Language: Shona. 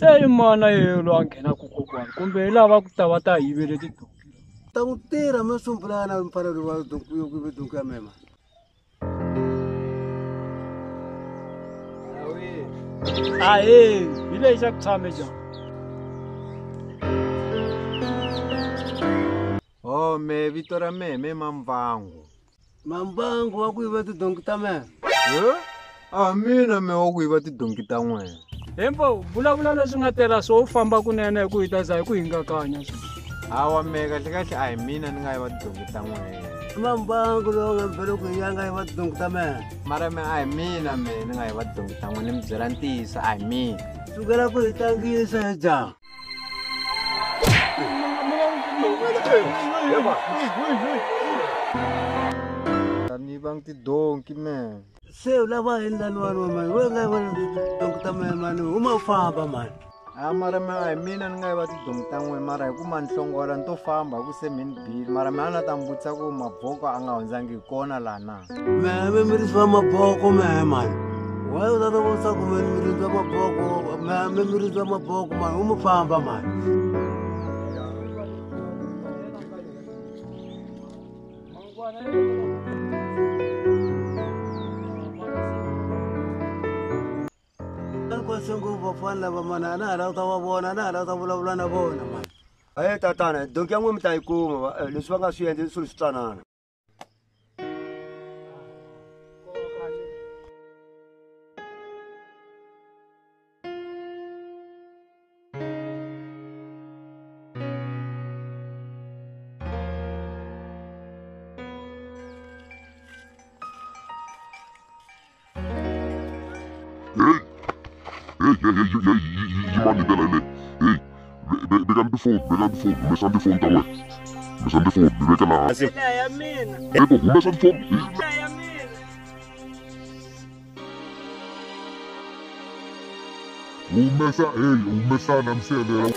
Se mana yelo anghena ku kokwana kumbe lava ku ta va ta yivele tidonki. Ta n'wi tirha mi sumbulana mfanelo wa donki yo ku donki ya mema. Ahe, hi lexi xa ku tshame njhani? Oh, me vito ra me Mambangu. Mambangu wa ku yiva tidonki ta mema. Mina me wa ku yiva tidonki ta n'wena. Hembo, vulavula leswi nga tela so u famba kunene hi ku hita za hi ku hingakanya sweswi. Hawa me kahle a hi mina ni nga yiva tidonki ta n'wena. Mambangu lowu nga mpela ku ya nga yiva tidonki ta mema. Mara me a hi mina me ni nga yiva tidonki ta n'wena, ni mi byela ntiyiso a hi mina. Sukela ku hi tlangisa hi jaha. Ni vang tidonki me. Se u lava endlani wani mani we nga yiva tidonki ta mema mani uma famba mani. Mara me a hi mina ni nga yiva tidonki ta n'wena, mara hi ku ma ni hlongola ni to famba hi ku se mi ni bile, mara me a na ta mi vutisa ku mavoko a nga hundzangi hi kona laha na. Mehe mi risiwa maboko mehe mani. Wa u tata vutisa ku mi risiwa maboko, mehe mi risiwa maboko mani u mu famba mani. Sengu vafana lava mani a na ha lava ta va vona, a na ha lava ta vulavula na vona mani. Ahe tatana, donki ya n'wina mi ta yi kuma leswi va nga swi endli swilo swi tsanana. Mani bela le. Hey, began the phone, mesan the phone tawe. Mesan the phone, beka na. Ya mina. Eko, mesan phone. Ya mina. Umesa namsele.